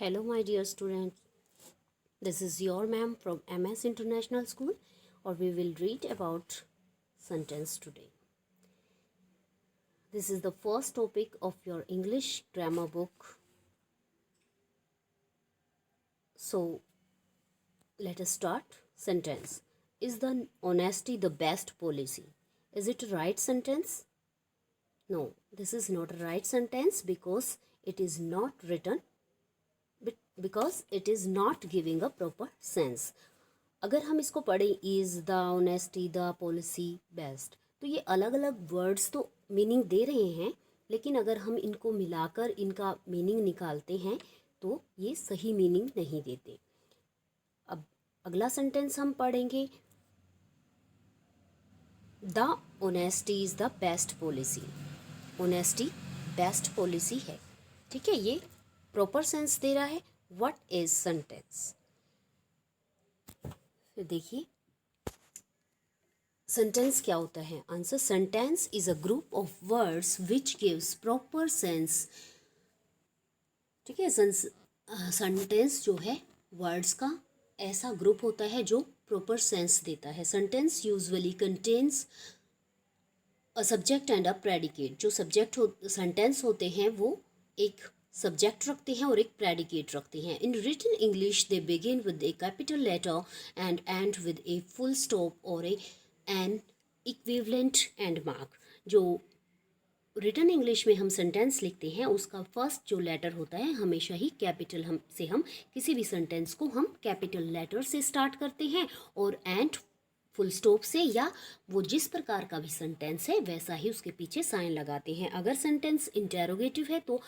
Hello, my dear students. This is your ma'am from MS International School, or we will read about sentence today. This is the first topic of your English grammar book. So, let us start. Sentence. Is the honesty the best policy? Is it a right sentence? No, this is not a right sentence because it is not written because it is not giving a proper sense. अगर हम इसको पढ़ें is the honesty the policy best, तो ये अलग अलग words तो meaning दे रहे हैं, लेकिन अगर हम इनको मिलाकर इनका मीनिंग निकालते हैं तो ये सही मीनिंग नहीं देते. अब अगला सेंटेंस हम पढ़ेंगे. The honesty is the best policy. Honesty best policy है. ठीक है, ये प्रॉपर सेंस दे रहा है. What is sentence? फिर देखिए सेंटेंस क्या होता है. Answer. Sentence is a group of words which gives proper sense. ठीक है, सेंटेंस जो है वर्ड्स का ऐसा ग्रुप होता है जो प्रॉपर सेंस देता है. Sentence usually contains a subject and a predicate. जो सेंटेंस होते हैं वो एक सब्जेक्ट रखते हैं और एक प्रेडिकेट रखते हैं. In written English they begin with a capital letter and end with a full stop और एन इक्विवेलेंट एंड मार्क. जो रिटन इंग्लिश में हम सेंटेंस लिखते हैं उसका फर्स्ट जो लेटर होता है हमेशा ही कैपिटल हम किसी भी सेंटेंस को हम कैपिटल लेटर से स्टार्ट करते हैं और एंड फुल स्टॉप से, या वो जिस प्रकार का भी सेंटेंस है वैसा ही उसके पीछे साइन लगाते हैं. अगर सेंटेंस इंटेरोगेटिव है तो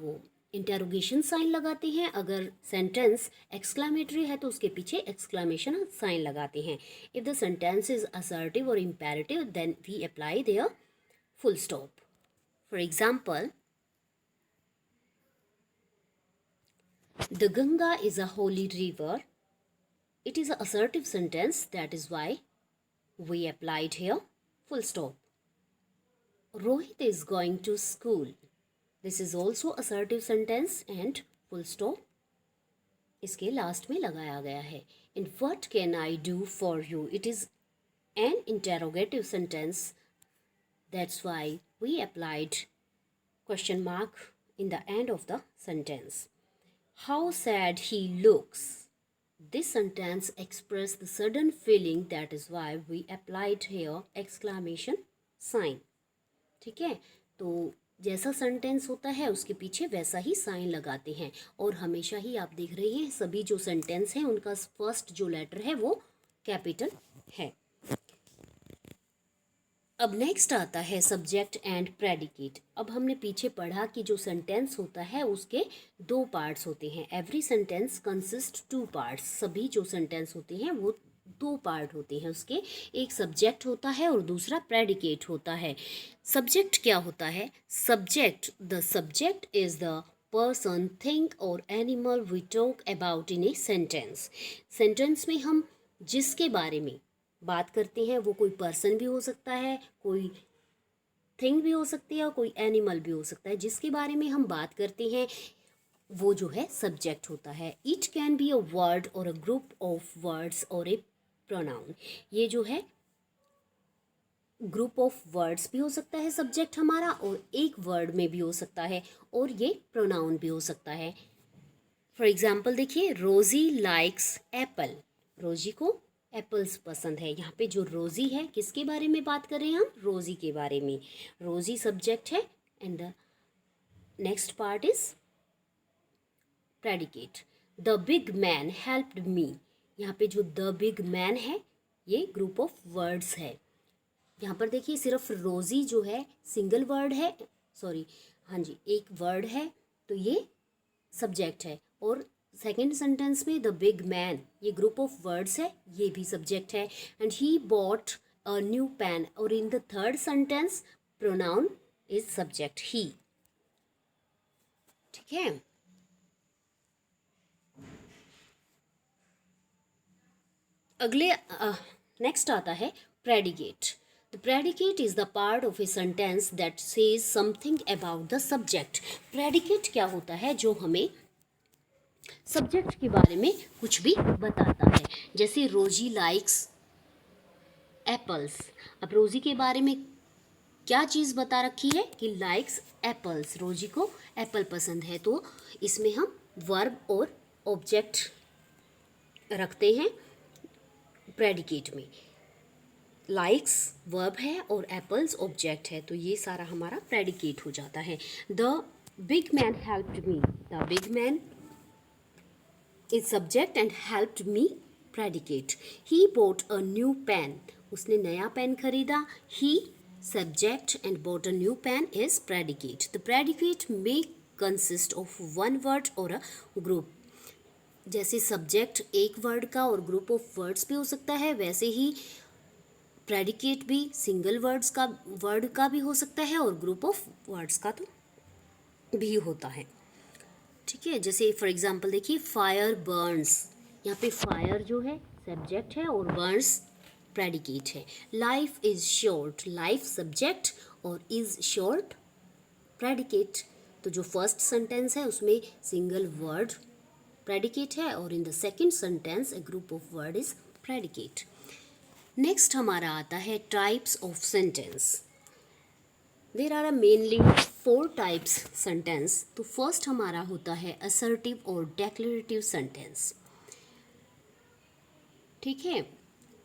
वो इंटेरोगेशन साइन लगाते हैं. अगर सेंटेंस एक्सक्लामेटरी है तो उसके पीछे एक्सक्लामेशन साइन लगाते हैं. If the sentence is assertive और imperative then we apply there full stop. For example, the Ganga is a holy river. It is an assertive sentence, that is why we applied here full stop. Rohit is going to school. This is also assertive sentence and full stop इसके last में लगाया गया है. And what can I do for you? It is an interrogative sentence. That's why we applied question mark in the end of the sentence. How sad he looks. This sentence expresses the sudden feeling, that is why we applied here exclamation sign. ठीक है, तो जैसा sentence होता है उसके पीछे वैसा ही sign लगाते हैं. और हमेशा ही आप देख रहे हैं सभी जो सेंटेंस हैं उनका फर्स्ट जो लेटर है वो कैपिटल है. अब नेक्स्ट आता है सब्जेक्ट एंड प्रेडिकेट. अब हमने पीछे पढ़ा कि जो सेंटेंस होता है उसके दो पार्ट्स होते हैं. Every sentence consist two parts. सभी जो सेंटेंस होते हैं वो दो पार्ट होते हैं उसके. एक सब्जेक्ट होता है और दूसरा प्रेडिकेट होता है. सब्जेक्ट क्या होता है? The subject is the person, thing और animal we talk about in a sentence. Sentence में हम जिसके बारे में बात करते हैं वो कोई पर्सन भी हो सकता है, कोई थिंग भी हो सकती है और कोई एनिमल भी हो सकता है. जिसके बारे में हम बात करते हैं वो जो है सब्जेक्ट होता है. It can be a word और अ ग्रुप ऑफ वर्ड्स और ए प्रोनाउन. ये जो है ग्रुप ऑफ वर्ड्स भी हो सकता है सब्जेक्ट हमारा, और एक वर्ड में भी हो सकता है, और ये प्रोनाउन भी हो सकता है. फॉर एग्जाम्पल देखिए, रोजी लाइक्स एप्पल. रोजी को एप्पल्स पसंद है. यहाँ पे जो रोजी है किसके बारे में बात कर रहे हैं हम? रोजी के बारे में. रोजी सब्जेक्ट है and the next part is predicate. The big man helped मी. यहाँ पे जो द बिग मैन है ये ग्रुप ऑफ वर्ड्स है. यहाँ पर देखिए सिर्फ रोजी जो है सिंगल वर्ड है, हाँ जी एक वर्ड है, तो ये सब्जेक्ट है. और सेकेंड सेंटेंस में द बिग मैन ये ग्रुप ऑफ वर्ड्स है, ये भी सब्जेक्ट है. And he bought a new pen. और in the third sentence pronoun is subject he. ठीक है, अगले नेक्स्ट आता है predicate. The predicate is the part of a sentence that says something about the subject. Predicate क्या होता है? जो हमें सब्जेक्ट के बारे में कुछ भी बताता है, जैसे रोजी लाइक्स एप्पल्स। अब रोजी के बारे में क्या चीज़ बता रखी है कि लाइक्स एप्पल्स, रोजी को एप्पल पसंद है, तो इसमें हम वर्ब और ऑब्जेक्ट रखते हैं प्रेडिकेट में। लाइक्स वर्ब है और एप्पल्स ऑब्जेक्ट है, तो ये सारा हमारा प्रेडिकेट हो जाता है। The big man helped me, the big man is subject and helped me predicate. He bought a new pen, उसने नया पेन खरीदा। He subject and bought a new pen is predicate. The predicate may consist of one word और a group. जैसे subject एक word का और group of words भी हो सकता है, वैसे ही प्रेडिकेट भी सिंगल वर्ड का भी हो सकता है और ग्रुप ऑफ वर्ड्स का तो भी होता है। ठीक है, जैसे फॉर एग्जांपल देखिए, फायर बर्न्स, यहाँ पे फायर जो है सब्जेक्ट है और बर्न्स प्रेडिकेट है। Life is short, life subject और इज शॉर्ट प्रेडिकेट। तो जो फर्स्ट सेंटेंस है उसमें सिंगल वर्ड प्रेडिकेट है और in the second sentence a group of word is predicate. Next हमारा आता है types of sentence. There are mainly 4 types sentence. तो फर्स्ट हमारा होता है असर्टिव और डेक्लेरेटिव सेंटेंस। ठीक है,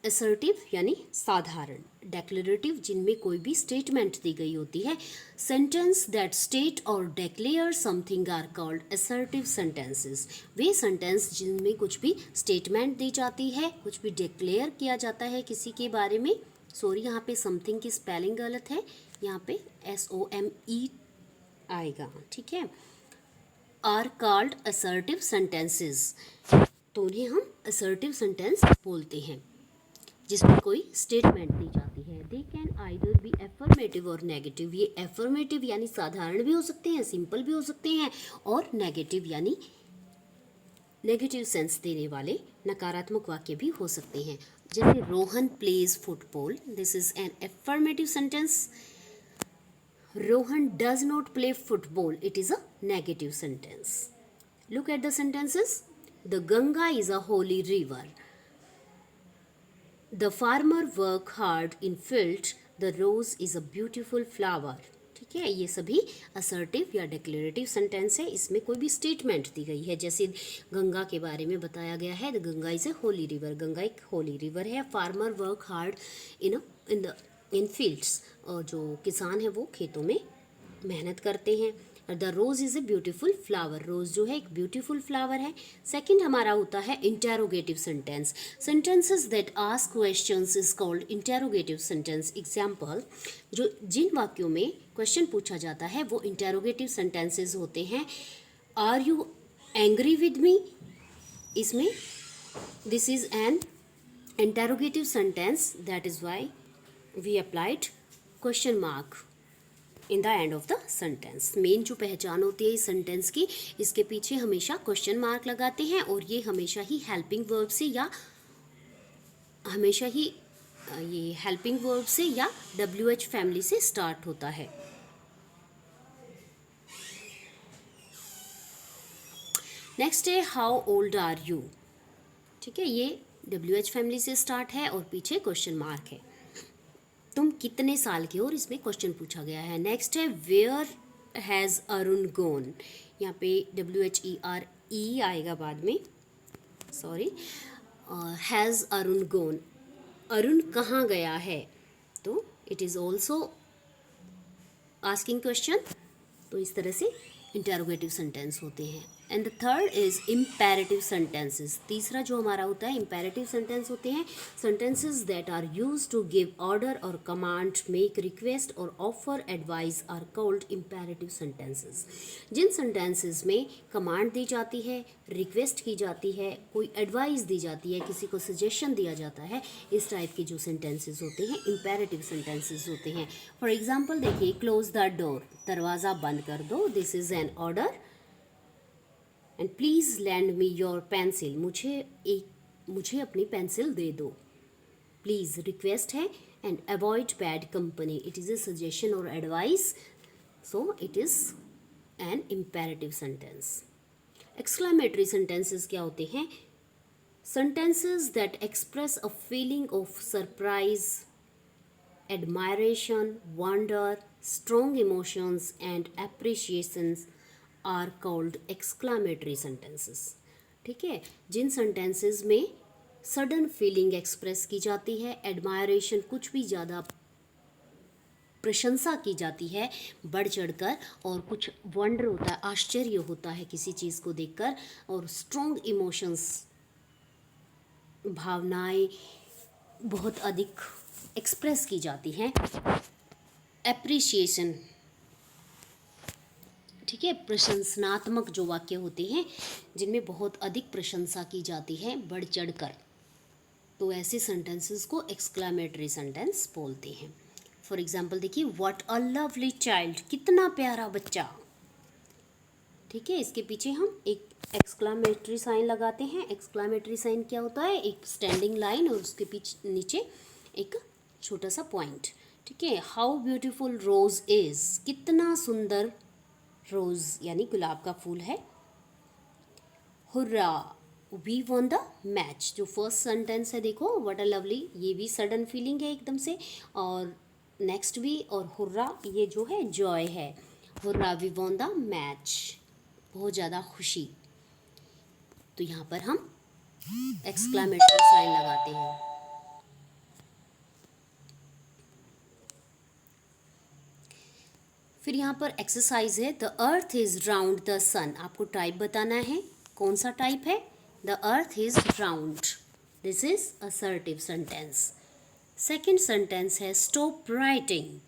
असर्टिव यानी साधारण, डेक्लेरेटिव जिनमें कोई भी स्टेटमेंट दी गई होती है। सेंटेंस दैट स्टेट और declare something are called assertive sentences. वे सेंटेंस जिनमें कुछ भी स्टेटमेंट दी जाती है, कुछ भी डिक्लेयर किया जाता है किसी के बारे में। सॉरी, यहाँ पे समथिंग की स्पेलिंग गलत है, यहाँ पे SOME आएगा। ठीक है, आर कॉल्ड असर्टिव सेंटेंसेस। तो उन्हें हम असर्टिव सेंटेंस बोलते हैं जिसमें कोई स्टेटमेंट दी जाती है। They can either be affirmative और नेगेटिव। ये एफर्मेटिव यानी साधारण भी हो सकते हैं, सिंपल भी हो सकते हैं, और नेगेटिव यानी नेगेटिव सेंस देने वाले नकारात्मक वाक्य भी हो सकते हैं। जैसे Rohan plays football, this is an affirmative sentence. Rohan does not play football, it is a negative sentence. Look at the sentences. The Ganga is a holy river. The farmer work hard in field. The rose is a beautiful flower. ठीक है, ये सभी assertive या declarative sentence है। इसमें कोई भी statement दी गई है, जैसे गंगा के बारे में बताया गया है, the Ganga is a Holi river, Ganga एक होली रिवर है। Farmer work hard in fields, और जो किसान है वो खेतों में मेहनत करते हैं। The rose is a beautiful flower, rose जो है एक ब्यूटीफुल फ्लावर है। सेकंड हमारा होता है interrogative sentence. Sentences that ask questions is called interrogative sentence. Example, जो जिन वाक्यों में क्वेश्चन पूछा जाता है वो इंटेरोगेटिव सेंटेंसेस होते हैं। Are you angry with me, इसमें this is an interrogative sentence, that is why we applied question mark in the end of the sentence. Main जो पहचान होती है इस सेंटेंस की, इसके पीछे हमेशा क्वेश्चन मार्क लगाते हैं, और ये हमेशा ही हेल्पिंग वर्ब से या हमेशा ही ये हेल्पिंग वर्ब से या WH फैमिली से स्टार्ट होता है। नेक्स्ट है हाउ ओल्ड आर यू। ठीक है, ये WH फैमिली से स्टार्ट है और पीछे क्वेश्चन मार्क है, तुम कितने साल के हो, और इसमें क्वेश्चन पूछा गया है। नेक्स्ट है वेयर हैज़ अरुण गोन, यहाँ पे WHERE आएगा बाद में, sorry, has Arun gone, Arun कहाँ गया है, तो it is also asking question. तो इस तरह से इंटेरोगेटिव सेंटेंस होते हैं। And the third is imperative sentences. तीसरा जो हमारा होता है इम्पेरेटिव सेंटेंस होते हैं sentences that are used to give order और कमांड, मेक रिक्वेस्ट और offer advice are called imperative sentences. जिन सेंटेंसेस में कमांड दी जाती है, रिक्वेस्ट की जाती है, कोई एडवाइस दी जाती है, किसी को सजेशन दिया जाता है, इस टाइप के जो सेंटेंसेस होते हैं इम्पेरेटिव सेंटेंसेस होते हैं। फॉर एग्जाम्पल देखिए, क्लोज द डोर, दरवाज़ा बंद कर दो, this is an order. And please lend me your pencil, मुझे अपनी पेंसिल दे दो, प्लीज़ रिक्वेस्ट है। And avoid bad company, it is a suggestion और advice, so it is an imperative sentence. Exclamatory sentences क्या होते हैं? Sentences that express a feeling of surprise, admiration, wonder, strong emotions and appreciations are called exclamatory sentences. ठीक है, जिन sentences में sudden feeling express की जाती है, एडमायरेशन कुछ भी ज़्यादा प्रशंसा की जाती है बढ़ चढ़कर, और कुछ वंडर होता है, आश्चर्य होता है किसी चीज़ को देखकर, और स्ट्रॉन्ग इमोशंस, भावनाएं बहुत अधिक एक्सप्रेस की जाती हैं। एप्रिसिएशन, ठीक है, प्रशंसनात्मक जो वाक्य होते हैं जिनमें बहुत अधिक प्रशंसा की जाती है बढ़ चढ़कर, तो ऐसे सेंटेंसेस को एक्सक्लेमेटरी सेंटेंस बोलते हैं। फॉर एग्जाम्पल देखिए, व्हाट अ लवली चाइल्ड, कितना प्यारा बच्चा। ठीक है, इसके पीछे हम एक एक्सक्लेमेटरी साइन लगाते हैं। एक्सक्लेमेटरी साइन क्या होता है? एक स्टैंडिंग लाइन और उसके पीछे नीचे एक छोटा सा पॉइंट। ठीक है, हाउ ब्यूटीफुल रोज इज, कितना सुंदर रोज यानी गुलाब का फूल है। Hurrah, we won the match, जो फर्स्ट सेंटेंस है देखो, व्हाट अ लवली, ये भी सडन फीलिंग है एकदम से, और नेक्स्ट भी, और हुर्रा ये जो है जॉय है। Hurrah we won the match, बहुत ज़्यादा खुशी। तो यहाँ पर हम एक्सक्लेमेटरी साइन लगाते हैं। फिर यहाँ पर एक्सरसाइज है, the earth is round the sun. आपको टाइप बताना है, कौन सा टाइप है? The earth is round, this is assertive sentence. Second sentence है, stop writing,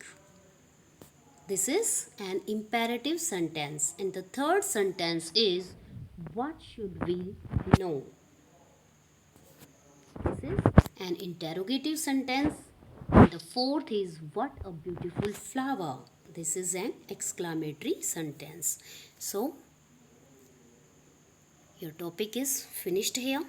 this is an imperative sentence. And the third sentence is, what should we know, this is an interrogative sentence. And the fourth is, what a beautiful flower, this is an exclamatory sentence. So your topic is finished here.